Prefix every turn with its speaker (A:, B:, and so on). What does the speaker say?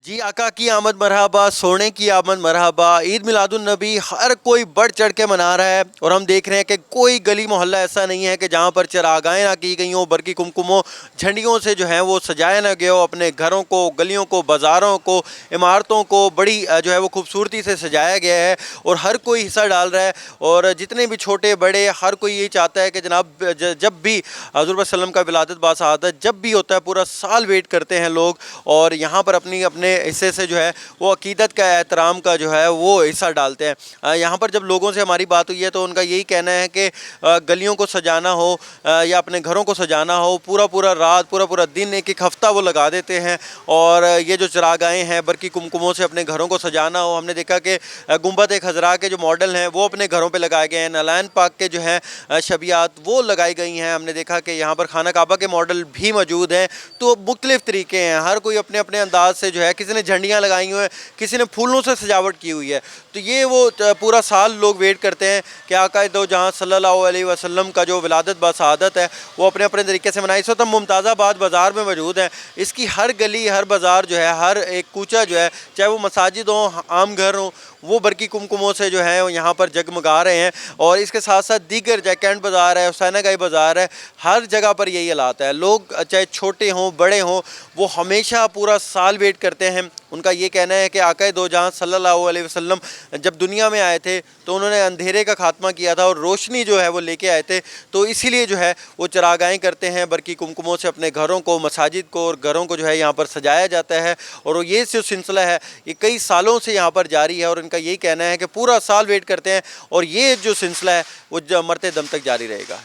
A: जी आका की आमद मरहबा, सोने की आमद मरहबा। ईद मिलादुन नबी हर कोई बढ़ चढ़ के मना रहा है और हम देख रहे हैं कि कोई गली मोहल्ला ऐसा नहीं है कि जहाँ पर चरागाहें ना की गई हों, बल्कि कुमकुमों झंडियों से जो है वो सजाया ना गया हो। अपने घरों को, गलियों को, बाज़ारों को, इमारतों को बड़ी जो है वो खूबसूरती से सजाया गया है और हर कोई हिस्सा डाल रहा है। और जितने भी छोटे बड़े हर कोई यही चाहता है कि जनाब जब भी हज़ूर सल्लम का विलादत बासआदत जब भी होता है पूरा साल वेट करते हैं लोग और यहाँ पर अपनी अपने हिस्से से जो है वो अकीदत का एहतराम का जो है वो हिस्सा डालते हैं। यहाँ पर जब लोगों से हमारी बात हुई है तो उनका यही कहना है कि गलियों को सजाना हो या अपने घरों को सजाना हो, पूरा पूरा रात पूरा पूरा दिन एक एक हफ़्ता वो लगा देते हैं। और ये जो चरागाहें हैं बरकी कुमकुमों से अपने घरों को सजाना हो, हमने देखा कि गुंबद खज़रा के जो मॉडल हैं वो अपने घरों पर लगाए गए हैं। नालायन पाक के जो हैं शबियात वो लगाई गई हैं। हमने देखा कि यहाँ पर खाना काबा के मॉडल भी मौजूद हैं। तो मुख्तलिफ़ तरीके हैं, हर कोई अपने अपने अंदाज से जो है, किसी ने झंडियाँ लगाई हुई हैं, किसी ने फूलों से सजावट की हुई है। तो ये वो पूरा साल लोग वेट करते हैं कि आका दो जहाँ सल्लल्लाहु अलैहि वसल्लम का जो विलादत बासआदत है वो अपने अपने तरीके से मनाई। इस वक्त हम मुमताज़ाबाद बाज़ार में मौजूद हैं। इसकी हर गली हर बाज़ार जो है, हर एक कूचा जो है, चाहे वो मसाजिद हों, आम घर हों, वो बरकी कुमकुमों से जो है यहाँ पर जगमगा रहे हैं। और इसके साथ साथ दीगर चाहे कैंट बाज़ार है, हुसैनागाई बाज़ार है, हर जगह पर यही हालात है। लोग चाहे छोटे हों बड़े हों वो हमेशा पूरा साल वेट करते हैं। उनका ये कहना है कि आका दो जहाँ सल्लल्लाहु अलैहि वसल्लम जब दुनिया में आए थे तो उन्होंने अंधेरे का खात्मा किया था और रोशनी जो है वो लेके आए थे। तो इसीलिए जो है वो चरागाहें करते हैं, बरकी कुमकुमों से अपने घरों को, मसाजिद को और घरों को जो है यहाँ पर सजाया जाता है। और ये जो सिलसिला है ये कई सालों से यहाँ पर जारी है और इनका यही कहना है कि पूरा साल वेट करते हैं और ये जो सिलसिला है वो मरते दम तक जारी रहेगा।